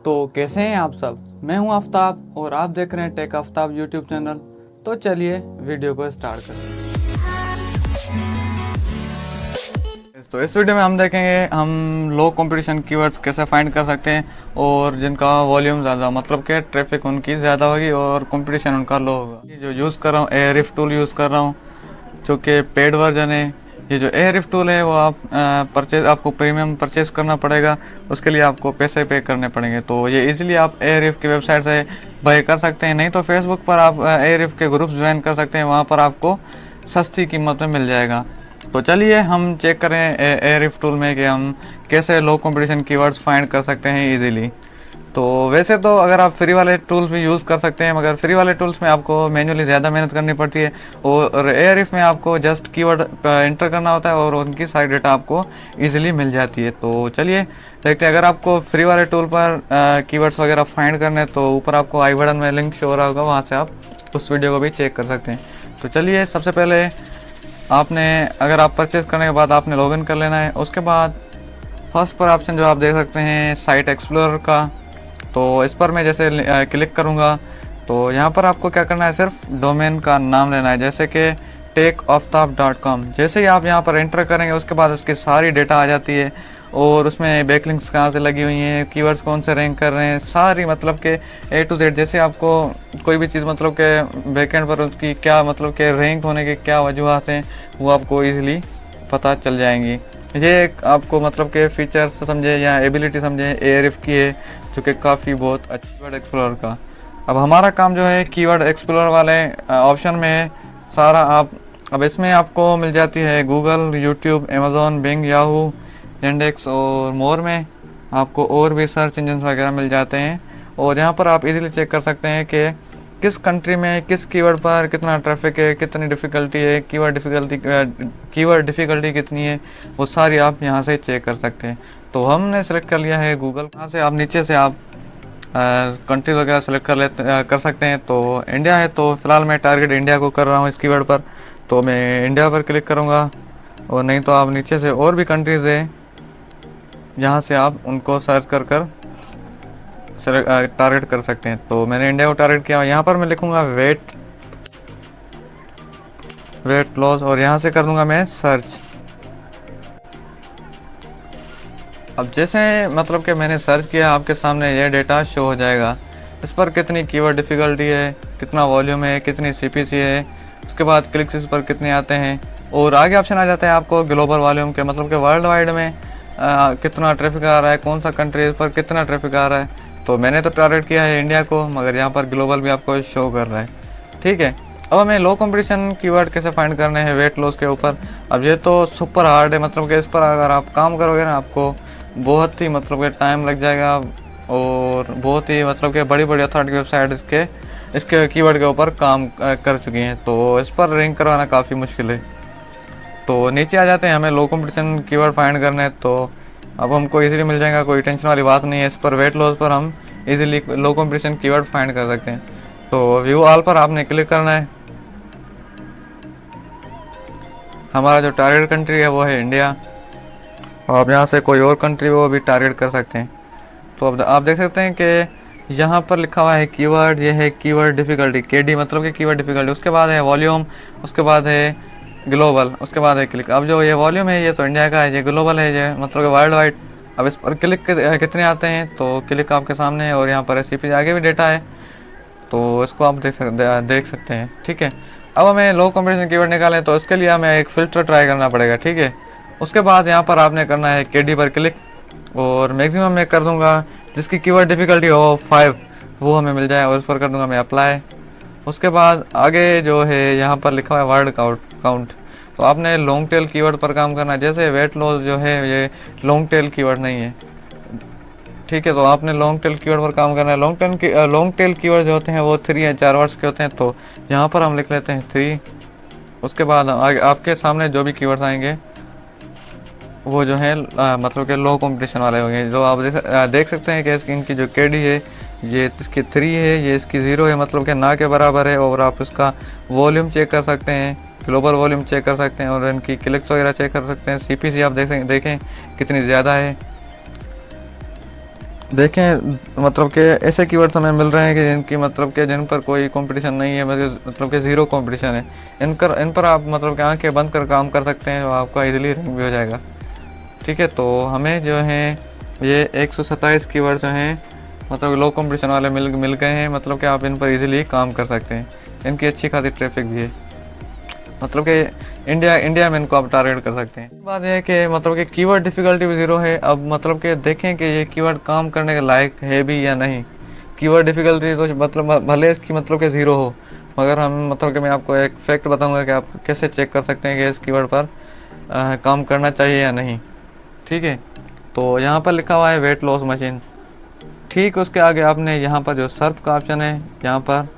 तो कैसे हैं आप सब। मैं हूं आफ्ताब और आप देख रहे हैं टेक आफ्ताब यूट्यूब चैनल। तो चलिए वीडियो को स्टार्ट करते हैं। तो इस वीडियो में हम देखेंगे हम लो कंपटीशन कीवर्ड्स कैसे फाइंड कर सकते हैं और जिनका वॉल्यूम ज़्यादा मतलब कि ट्रैफिक उनकी ज़्यादा होगी और कंपटीशन उनका लो होगा। जो यूज़ कर रहा हूँ एयररिफ टूल यूज़ कर रहा हूँ जो कि पेड वर्जन है। ये जो एयररिफ टूल है वो आपको प्रीमियम परचेज करना पड़ेगा, उसके लिए आपको पैसे पे करने पड़ेंगे। तो ये इजीली आप एयररिफ की वेबसाइट से बाय कर सकते हैं, नहीं तो फेसबुक पर आप एयररिफ के ग्रुप्स ज्वाइन कर सकते हैं, वहाँ पर आपको सस्ती कीमत में मिल जाएगा। तो चलिए हम चेक करें एयररिफ टूल में कि हम कैसे लो कंपटीशन कीवर्ड्स फाइंड कर सकते हैं इजीली। तो वैसे तो अगर आप फ्री वाले टूल्स भी यूज़ कर सकते हैं, मगर फ्री वाले टूल्स में आपको मैन्युअली ज़्यादा मेहनत करनी पड़ती है और एयररिफ में आपको जस्ट कीवर्ड एंटर करना होता है और उनकी सारी डेटा आपको इजीली मिल जाती है। तो चलिए देखते हैं। अगर आपको फ्री वाले टूल पर कीवर्ड्स वगैरह फाइंड करने हैं तो ऊपर आपको आई बटन में लिंक शो हो रहा होगा, वहाँ से आप उस वीडियो को भी चेक कर सकते हैं। तो चलिए सबसे पहले आपने अगर आप परचेज़ करने के बाद आपने लॉगिन कर लेना है। उसके बाद फर्स्ट पर ऑप्शन जो आप देख सकते हैं साइट एक्सप्लोरर का, तो इस पर मैं जैसे क्लिक करूँगा तो यहाँ पर आपको क्या करना है, सिर्फ डोमेन का नाम लेना है, जैसे कि techaftab.com। जैसे ही आप यहाँ पर एंटर करेंगे उसके बाद उसकी सारी डेटा आ जाती है और उसमें बैकलिंक्स कहाँ से लगी हुई हैं, कीवर्ड्स कौन से रैंक कर रहे हैं, सारी मतलब के A to Z। जैसे आपको कोई भी चीज़ मतलब के बैकएंड पर उसकी क्या मतलब के रैंक होने के क्या वजूहत हैं वो आपको ईजिली पता चल जाएंगी। ये एक आपको मतलब के फीचर्स समझे या एबिलिटी समझे एयररिफ की है जो कि काफ़ी बहुत अच्छी कीवर्ड एक्सप्लोरर का। अब हमारा काम जो है कीवर्ड एक्सप्लोरर वाले ऑप्शन में है सारा। अब इसमें आपको मिल जाती है Google, YouTube, Amazon, Bing, Yahoo, index और मोर में आपको और भी सर्च इंजन वगैरह मिल जाते हैं। और यहाँ पर आप इजीली चेक कर सकते हैं कि किस कंट्री में किस कीवर्ड पर कितना ट्रैफिक है, कितनी डिफ़िकल्टी है, कीवर्ड डिफ़िकल्टी कितनी है, वो सारी आप यहाँ से चेक कर सकते हैं। तो हमने सेलेक्ट कर लिया है गूगल। यहाँ से आप नीचे से आप कंट्री वगैरह सेलेक्ट कर सकते हैं। तो इंडिया है तो फ़िलहाल मैं टारगेट इंडिया को कर रहा हूँ इस कीवर्ड पर, तो मैं इंडिया पर क्लिक करूँगा। और नहीं तो आप नीचे से और भी कंट्रीज़ है जहाँ से आप उनको सर्च कर टारगेट कर सकते हैं। तो मैंने इंडिया को टारगेट किया। यहाँ पर मैं लिखूँगा वेट लॉस और यहाँ से कर दूँगा मैं सर्च। अब जैसे मतलब कि मैंने सर्च किया आपके सामने ये डेटा शो हो जाएगा, इस पर कितनी कीवर्ड डिफ़िकल्टी है, कितना वॉल्यूम है, कितनी CPC है, उसके बाद क्लिक्स इस पर कितने आते हैं और आगे ऑप्शन आ जाता है आपको ग्लोबल वॉल्यूम के, मतलब कि वर्ल्ड वाइड में कितना ट्रैफिक आ रहा है, कौन सा कंट्री पर कितना ट्रैफिक आ रहा है। तो मैंने तो टारगेट किया है इंडिया को, मगर यहाँ पर ग्लोबल भी आपको शो कर रहा है। ठीक है, अब हमें लो कंपटीशन कीवर्ड कैसे फाइंड करने हैं वेट लॉस के ऊपर। अब ये तो सुपर हार्ड है, मतलब कि इस पर अगर आप काम करोगे ना आपको बहुत ही मतलब कि टाइम लग जाएगा और बहुत ही मतलब कि बड़ी बड़ी अथॉरिटी वेबसाइट इसके कीवर्ड के ऊपर काम कर चुकी हैं, तो इस पर रैंक करवाना काफ़ी मुश्किल है। तो नीचे आ जाते हैं, हमें लो कंपटीशन कीवर्ड फाइंड करना है तो अब हमको इजीली मिल जाएगा, कोई टेंशन वाली बात नहीं है। इस पर वेट लॉस पर हम इजीली लो कंपटीशन कीवर्ड फाइंड कर सकते हैं। तो व्यू ऑल पर आपने क्लिक करना है। हमारा जो टारगेट कंट्री है वो है इंडिया, और आप यहाँ से कोई और कंट्री वो भी टारगेट कर सकते हैं। तो अब आप देख सकते हैं कि यहाँ पर लिखा हुआ है कीवर्ड, ये है कीवर्ड डिफ़िकल्टी KD मतलब कि कीवर्ड डिफ़िकल्टी, उसके बाद है वॉल्यूम, उसके बाद है ग्लोबल, उसके बाद है क्लिक। अब जो ये वॉल्यूम है ये तो इंडिया का है, ये ग्लोबल है, ये मतलब कि वर्ल्ड वाइड। अब इस पर क्लिक कितने आते हैं तो क्लिक आपके सामने है और यहाँ पर CPC आगे भी डेटा है, तो इसको आप देख सकते हैं। ठीक है, अब हमें लो कंपटीशन कीवर्ड निकालें तो इसके लिए हमें एक फ़िल्टर ट्राई करना पड़ेगा। ठीक है, उसके बाद यहाँ पर आपने करना है KD पर क्लिक और मैक्सिमम मैं कर दूँगा जिसकी कीवर्ड डिफ़िकल्टी हो 5 वो हमें मिल जाए और उस पर कर दूँगा मैं अप्लाई। उसके बाद आगे जो है यहाँ पर लिखा हुआ है वर्ड काउंट, तो आपने लॉन्ग टेल कीवर्ड पर काम करना है। जैसे वेट लॉस जो है ये लॉन्ग टेल कीवर्ड नहीं है। ठीक है, तो आपने लॉन्ग टेल कीवर्ड पर काम करना है। लॉन्ग टेल कीवर्ड जो होते हैं वो 3 या 4 वर्ड्स के होते हैं, तो यहाँ पर हम लिख लेते हैं 3। उसके बाद आगे आपके सामने जो भी कीवर्ड्स आएंगे वो जो है मतलब कि लो कंपटीशन वाले होंगे। जो आप देख सकते हैं कि इनकी जो KD है ये इसकी 3 है, ये इसकी 0 है, मतलब कि ना के बराबर है। और आप इसका वॉल्यूम चेक कर सकते हैं, ग्लोबल वॉल्यूम चेक कर सकते हैं और इनकी क्लिक्स वगैरह चेक कर सकते हैं। CPC आप देखें कितनी ज़्यादा है। देखें मतलब कि ऐसे कीवर्ड्स हमें मिल रहे हैं कि जिनकी मतलब कि जिन पर कोई कंपटीशन नहीं है, मतलब कि ज़ीरो कंपटीशन है। इन पर आप मतलब कि आंखें बंद कर काम कर सकते हैं, तो आपका इजीली रैंक भी हो जाएगा। ठीक है, तो हमें जो है ये 127 कीवर्ड जो हैं मतलब लो कंपटीशन वाले मिल गए हैं, मतलब कि आप इन पर इजीली काम कर सकते हैं। इनकी अच्छी खासी ट्रैफिक भी है, मतलब कि इंडिया में इनको आप टारगेट कर सकते हैं। बात यह है कि मतलब कि कीवर्ड डिफ़िकल्टी भी ज़ीरो है। अब मतलब कि देखें कि ये कीवर्ड काम करने के लायक है भी या नहीं। कीवर्ड डिफ़िकल्टी तो मतलब भले इसकी मतलब कि ज़ीरो हो, मगर हम मतलब कि मैं आपको एक फैक्ट बताऊंगा कि आप कैसे चेक कर सकते हैं कि इस कीवर्ड पर काम करना चाहिए या नहीं। ठीक है, तो यहाँ पर लिखा हुआ है वेट लॉस मशीन। ठीक उसके आगे आपने यहाँ पर जो सर्फ का ऑप्शन है, यहाँ पर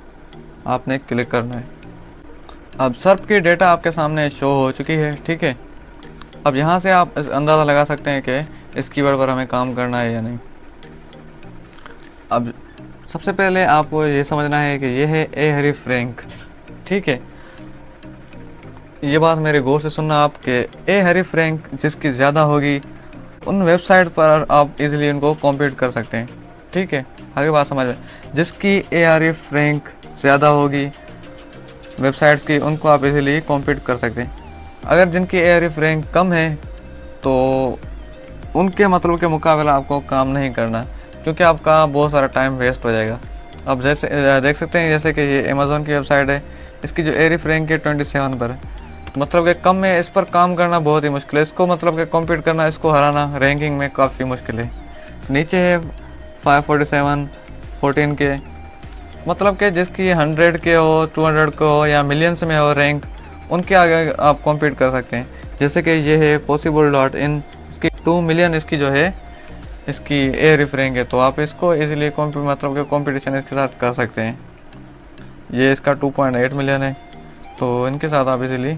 आपने क्लिक करना है। अब सर्फ की डेटा आपके सामने शो हो चुकी है। ठीक है, अब यहाँ से आप अंदाज़ा लगा सकते हैं कि इस कीवर्ड पर हमें काम करना है या नहीं। अब सबसे पहले आपको ये समझना है कि ये है ए हरीफ रैंक। ठीक है, ये बात मेरे गौर से सुनना आप कि ए हरीफ रैंक जिसकी ज़्यादा होगी उन वेबसाइट पर आप इजीली उनको कॉम्पीट कर सकते हैं। ठीक है, आगे बात समझ में, जिसकी ए हरीफ रैंक ज़्यादा होगी वेबसाइट्स की, उनको आप इजीली कॉम्पीट कर सकते हैं। अगर जिनकी ए हरीफ रैंक कम है तो उनके मतलब के मुकाबला आपको काम नहीं करना, क्योंकि आपका बहुत सारा टाइम वेस्ट हो जाएगा। अब जैसे देख सकते हैं जैसे कि ये अमेज़ोन की वेबसाइट है, इसकी जो ए हरीफ रैंक है 27 पर है, मतलब कि कम में इस पर काम करना बहुत ही मुश्किल है। इसको मतलब कि कॉम्पीट करना, इसको हराना रैंकिंग में काफ़ी मुश्किल है। नीचे है 547 14 के, मतलब कि जिसकी 100 के हो, 200 के हो या मिलियंस में हो रैंक, उनके आगे आप कॉम्पीट कर सकते हैं। जैसे कि ये है possible.in, इसकी 2 मिलियन इसकी जो है इसकी ए हरीफ रैंक है, तो आप इसको इजीली मतलब कि कंपटीशन इसके साथ कर सकते हैं। ये इसका 2.8 मिलियन है, तो इनके साथ आप इजीली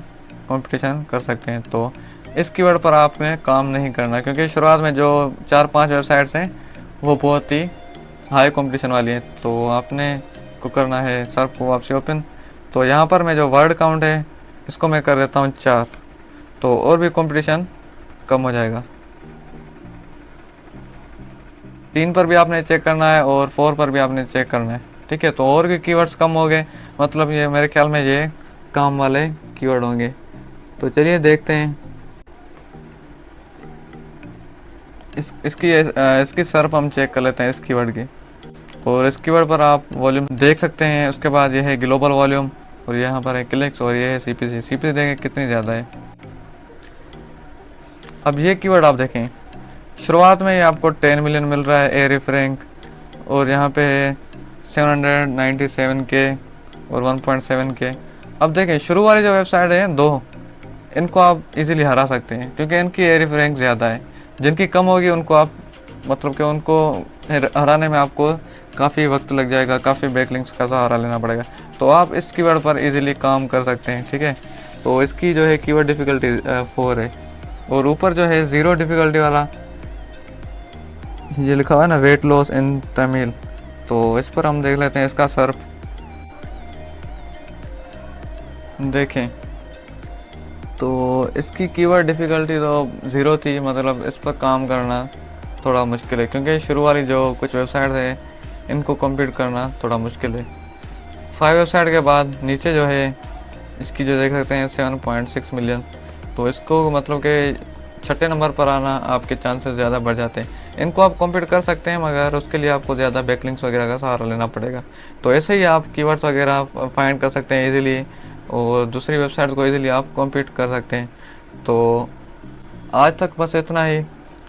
कंपटीशन कर सकते हैं। तो इस कीवर्ड पर आपने काम नहीं करना, क्योंकि शुरुआत में जो 4-5 वेबसाइट्स हैं वो बहुत ही हाई कंपटीशन वाली है। तो आपने को करना है सर्फ को वापसी ओपन। तो यहाँ पर मैं जो वर्ड काउंट है इसको मैं कर देता हूँ 4, तो और भी कंपटीशन कम हो जाएगा। 3 पर भी आपने चेक करना है और 4 पर भी आपने चेक करना है। ठीक है, तो और भी कीवर्ड्स कम हो गए, मतलब ये मेरे ख्याल में ये काम वाले कीवर्ड होंगे। तो चलिए देखते हैं इसकी सर्फ हम चेक कर लेते हैं इस कीवर्ड की। और इस कीवर्ड पर आप वॉल्यूम देख सकते हैं। उसके बाद ये है ग्लोबल वॉल्यूम, और यहाँ पर है क्लिक्स, और ये है सीपीसी देखें कितनी ज़्यादा है। अब ये कीवर्ड आप देखें, शुरुआत में ये आपको 10 मिलियन मिल रहा है ए हरीफ रैंक, और यहाँ पे है 797 के और 1.7 के। अब देखें शुरू वाली जो वेबसाइट है 2, इनको आप इजीली हरा सकते हैं, क्योंकि इनकी ए हरीफ रैंक ज़्यादा है। जिनकी कम होगी उनको आप मतलब कि उनको हराने में आपको काफ़ी वक्त लग जाएगा, काफ़ी बैकलिंक्स का सहारा लेना पड़ेगा। तो आप इस कीवर्ड पर इजीली काम कर सकते हैं। ठीक है, तो इसकी जो है कीवर्ड डिफ़िकल्टी 4 है, और ऊपर जो है 0 डिफ़िकल्टी वाला ये लिखा हुआ है ना, वेट लॉस इन तमिल, तो इस पर हम देख लेते हैं इसका सर्फ। देखें तो इसकी कीवर्ड डिफ़िकल्टी तो 0 थी, मतलब इस पर काम करना थोड़ा मुश्किल है, क्योंकि शुरू वाली जो कुछ वेबसाइट है इनको कंप्लीट करना थोड़ा मुश्किल है। 5 वेबसाइट के बाद नीचे जो है इसकी जो देख सकते हैं 7.6 मिलियन, तो इसको मतलब कि छठे नंबर पर आना आपके चांसेस ज़्यादा बढ़ जाते हैं। इनको आप कंप्लीट कर सकते हैं, मगर उसके लिए आपको ज़्यादा बैकलिंक्स वगैरह का सहारा लेना पड़ेगा। तो ऐसे ही आप कीवर्ड्स वगैरह फाइंड कर सकते हैं इजीली, और दूसरी वेबसाइट्स को इजीली आप कंप्लीट कर सकते हैं। तो आज तक बस इतना ही,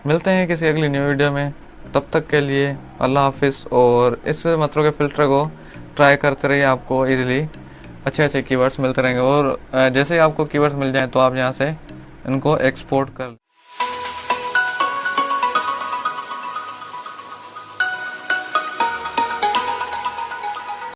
मिलते हैं किसी अगली न्यू वीडियो में। तब तक के लिए अल्लाह हाफिज़। और इस मतलब के फ़िल्टर को ट्राई करते रहिए, आपको इजीली अच्छे कीवर्ड्स मिलते रहेंगे। और जैसे ही आपको कीवर्ड्स मिल जाएँ तो आप यहाँ से इनको एक्सपोर्ट कर